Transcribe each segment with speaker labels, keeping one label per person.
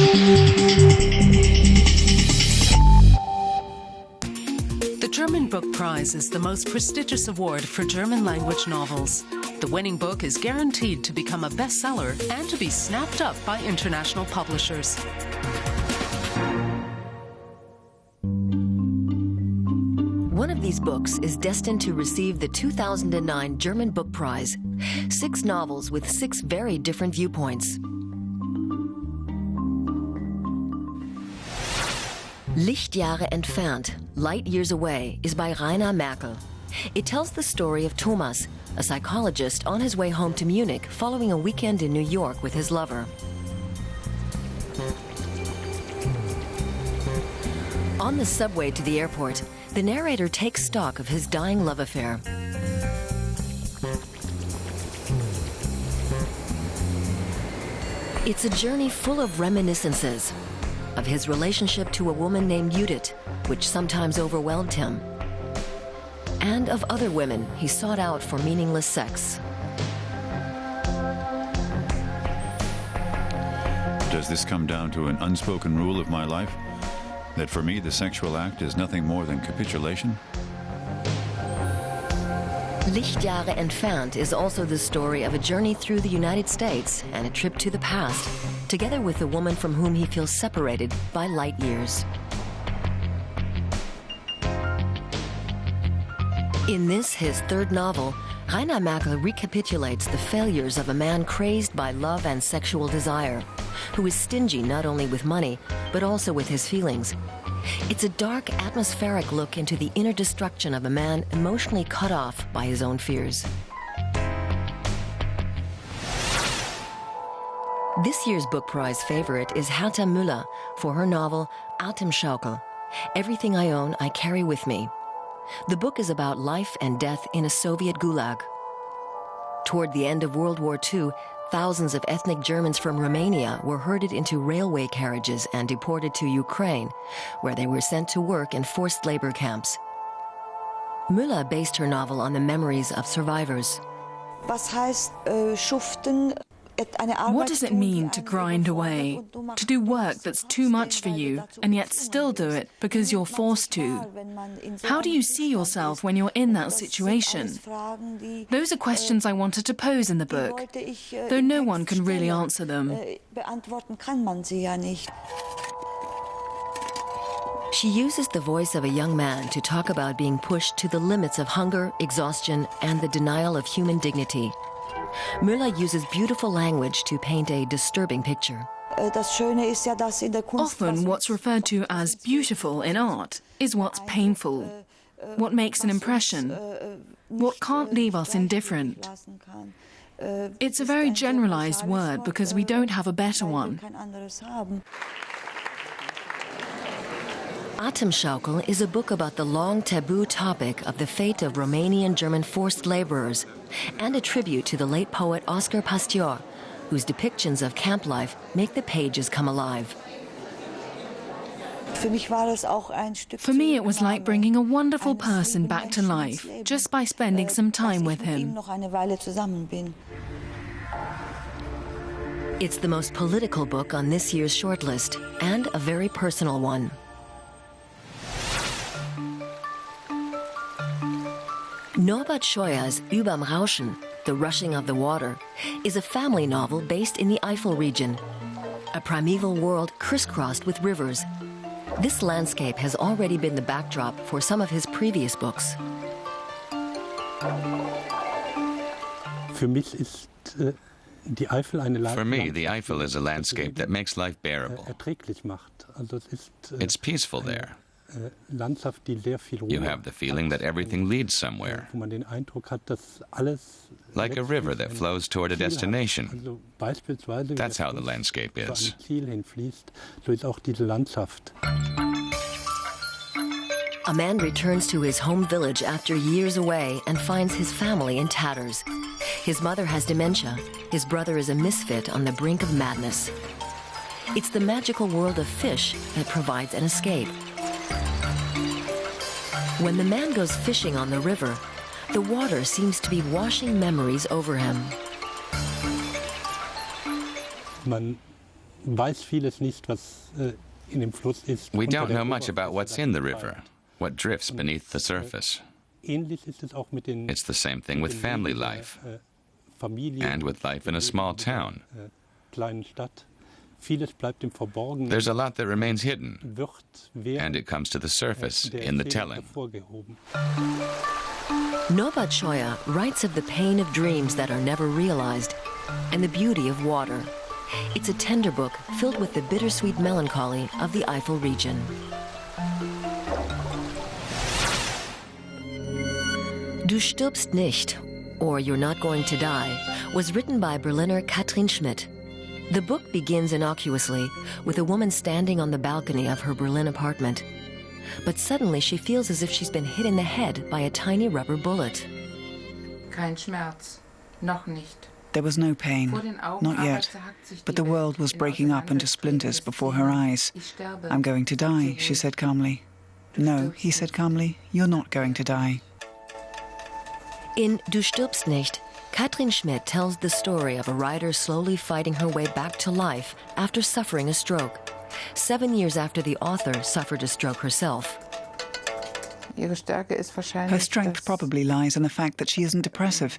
Speaker 1: The German Book Prize is the most prestigious award for German-language novels. The winning book is guaranteed to become a bestseller and to be snapped up by international publishers.
Speaker 2: One of these books is destined to receive the 2009 German Book Prize. 6 novels with 6 very different viewpoints. Lichtjahre entfernt, Light Years Away, is by Merkel. It tells the story of Thomas, a psychologist on his way home to Munich following a weekend in New York with his lover. On the subway to the airport, the narrator takes stock of his dying love affair. It's a journey full of reminiscences of his relationship to a woman named Judith, which sometimes overwhelmed him, and of other women he sought out for meaningless sex.
Speaker 3: Does this come down to an unspoken rule of my life? That for me the sexual act is nothing more than capitulation?
Speaker 2: Lichtjahre entfernt is also the story of a journey through the United States and a trip to the past, together with a woman from whom he feels separated by light years. In this, his third novel, Merkel recapitulates the failures of a man crazed by love and sexual desire, who is stingy not only with money, but also with his feelings. It's a dark, atmospheric look into the inner destruction of a man emotionally cut off by his own fears. This year's book prize favorite is Herta Müller for her novel Atemschaukel, Everything I Own, I Carry With Me. The book is about life and death in a Soviet gulag. Toward the end of World War II, thousands of ethnic Germans from Romania were herded into railway carriages and deported to Ukraine, where they were sent to work in forced labor camps. Müller based her novel on the memories of survivors.
Speaker 4: What does it mean to grind away, to do work that's too much for you, and yet still do it because you're forced to? How do you see yourself when you're in that situation? Those are questions I wanted to pose in the book, though no one can really answer them.
Speaker 2: She uses the voice of a young man to talk about being pushed to the limits of hunger, exhaustion, and the denial of human dignity. Müller uses beautiful language to paint a disturbing picture.
Speaker 4: Often what's referred to as beautiful in art is what's painful, what makes an impression, what can't leave us indifferent. It's a very generalized word because we don't have a better one.
Speaker 2: Atemschaukel is a book about the long taboo topic of the fate of Romanian German forced laborers, and a tribute to the late poet Oscar Pasteur, whose depictions of camp life make the pages come alive.
Speaker 4: For me, it was like bringing a wonderful person back to life, just by spending some time with him.
Speaker 2: It's the most political book on this year's shortlist, and a very personal one. Norbert Scheuer's Überm Rauschen, The Rushing of the Water, is a family novel based in the Eifel region, a primeval world crisscrossed with rivers. This landscape has already been the backdrop for some of his previous books.
Speaker 5: For me, the Eifel is a landscape that makes life bearable. It's peaceful there. You have the feeling that everything leads somewhere, like a river that flows toward a destination. That's how the landscape is.
Speaker 2: A man returns to his home village after years away and finds his family in tatters. His mother has dementia. His brother is a misfit on the brink of madness. It's the magical world of fish that provides an escape. When the man goes fishing on the river, the water seems to be washing memories over him.
Speaker 6: We don't know much about what's in the river, what drifts beneath the surface. It's the same thing with family life and with life in a small town. There's a lot that remains hidden, and it comes to the surface in the telling.
Speaker 2: Norbert Scheuer writes of the pain of dreams that are never realized and the beauty of water. It's a tender book filled with the bittersweet melancholy of the Eifel region. Du stirbst nicht, or You're Not Going to Die, was written by Berliner Kathrin Schmidt. The book begins innocuously with a woman standing on the balcony of her Berlin apartment. But suddenly she feels as if she's been hit in the head by a tiny rubber bullet.
Speaker 7: Kein Schmerz, noch nicht.
Speaker 8: There was no pain, not yet, but the world was breaking up into splinters before her eyes. I'm going to die, she said calmly. No, he said calmly, you're not going to die.
Speaker 2: In Du stirbst nicht, Kathrin Schmidt tells the story of a writer slowly fighting her way back to life after suffering a stroke, 7 years after the author suffered a stroke herself.
Speaker 8: Her strength probably lies in the fact that she isn't depressive.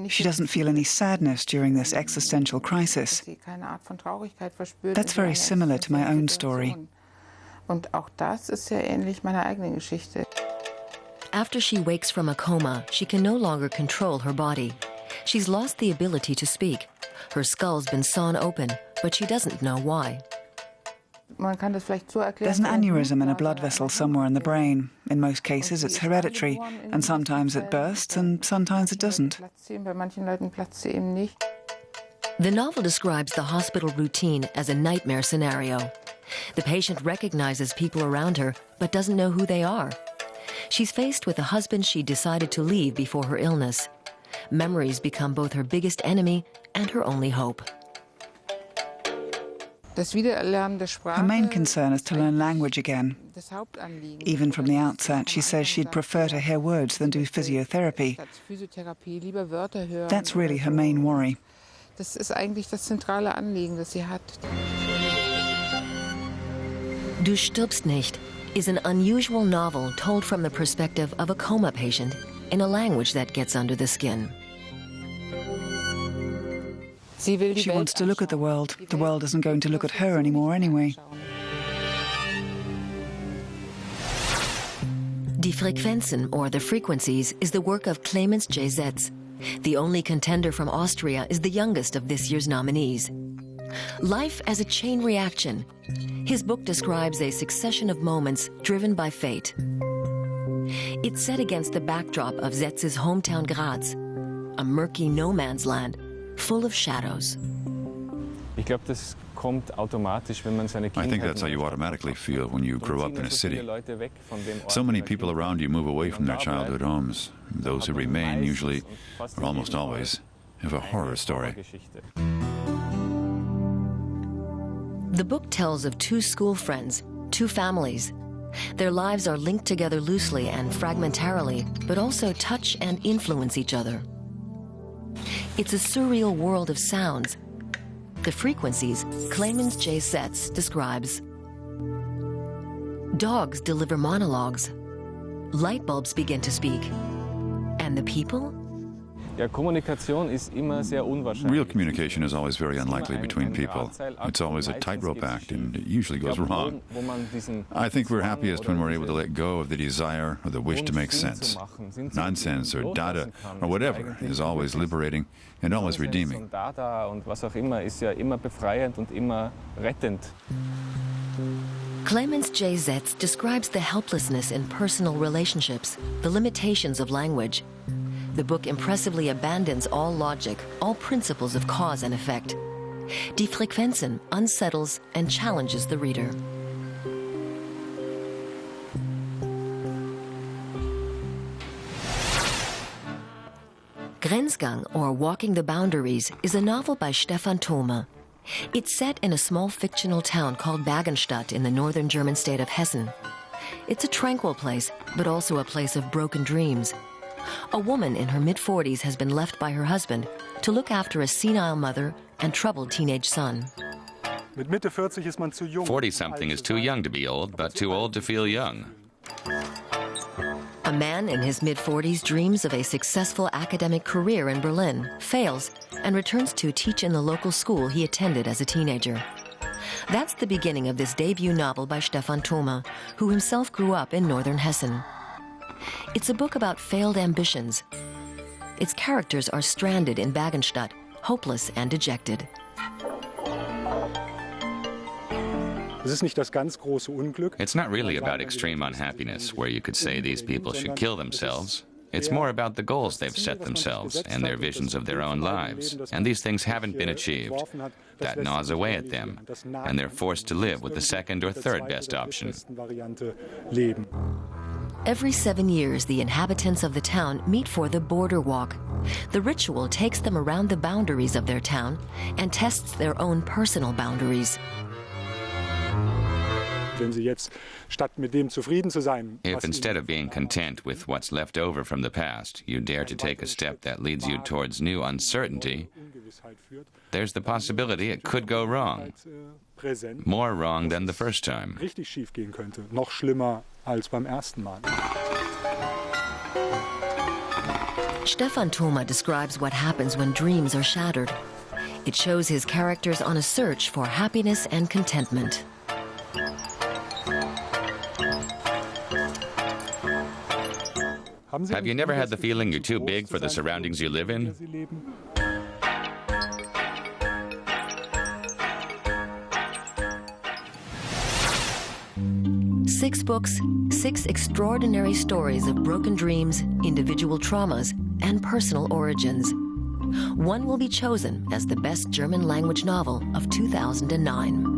Speaker 8: She doesn't feel any sadness during this existential crisis. That's very similar to my own story.
Speaker 2: After she wakes from a coma, she can no longer control her body. She's lost the ability to speak. Her skull's been sawn open, but she doesn't know why.
Speaker 8: There's an aneurysm in a blood vessel somewhere in the brain. In most cases, it's hereditary, and sometimes it bursts, and sometimes it doesn't.
Speaker 2: The novel describes the hospital routine as a nightmare scenario. The patient recognizes people around her, but doesn't know who they are. She's faced with a husband she decided to leave before her illness. Memories become both her biggest enemy and her only hope.
Speaker 8: Her main concern is to learn language again. Even from the outset, she says she'd prefer to hear words than do physiotherapy. That's really her main worry.
Speaker 2: Du stirbst nicht is an unusual novel told from the perspective of a coma patient in a language that gets under the skin.
Speaker 8: She wants to look at the world. The world isn't going to look at her anymore anyway.
Speaker 2: Die Frequenzen, or the Frequencies, is the work of Clemens J. Setz. The only contender from Austria is the youngest of this year's nominees. Life as a chain reaction. His book describes a succession of moments driven by fate. It's set against the backdrop of Setz's hometown Graz, a murky no-man's land full of shadows.
Speaker 3: I think that's how you automatically feel when you grow up in a city. So many people around you move away from their childhood homes. Those who remain usually, or almost always, have a horror story.
Speaker 2: The book tells of two school friends, two families. Their lives are linked together loosely and fragmentarily, but also touch and influence each other. It's a surreal world of sounds. The Frequencies, Clemens J. Setz describes. Dogs deliver monologues. Light bulbs begin to speak. And the people?
Speaker 3: Real communication is always very unlikely between people. It's always a tightrope act, and it usually goes wrong. I think we're happiest when we're able to let go of the desire or the wish to make sense. Nonsense or dada or whatever is always liberating and always redeeming.
Speaker 2: Clemens J. Setz describes the helplessness in personal relationships, the limitations of language. The book impressively abandons all logic, all principles of cause and effect. Die Frequenzen unsettles and challenges the reader. Grenzgang, or Walking the Boundaries, is a novel by Stephan Thome. It's set in a small fictional town called Bergenstadt in the northern German state of Hessen. It's a tranquil place, but also a place of broken dreams. A woman in her mid-40s has been left by her husband to look after a senile mother and troubled teenage son.
Speaker 6: 40-something is too young to be old, but too old to feel young.
Speaker 2: A man in his mid-40s dreams of a successful academic career in Berlin, fails, and returns to teach in the local school he attended as a teenager. That's the beginning of this debut novel by Stephan Thome, who himself grew up in northern Hessen. It's a book about failed ambitions. Its characters are stranded in Bergenstadt, hopeless and dejected.
Speaker 6: It's not really about extreme unhappiness, where you could say these people should kill themselves. It's more about the goals they've set themselves and their visions of their own lives. And these things haven't been achieved. That gnaws away at them, and they're forced to live with the second or third best option.
Speaker 2: Every 7 years, the inhabitants of the town meet for the border walk. The ritual takes them around the boundaries of their town and tests their own personal boundaries.
Speaker 6: If instead of being content with what's left over from the past, you dare to take a step that leads you towards new uncertainty, there's the possibility it could go wrong. More wrong than the first time.
Speaker 2: Stephan Thome describes what happens when dreams are shattered. It shows his characters on a search for happiness and contentment.
Speaker 6: Have you never had the feeling you're too big for the surroundings you live in?
Speaker 2: Six books, 6 extraordinary stories of broken dreams, individual traumas, and personal origins. One will be chosen as the best German language novel of 2009.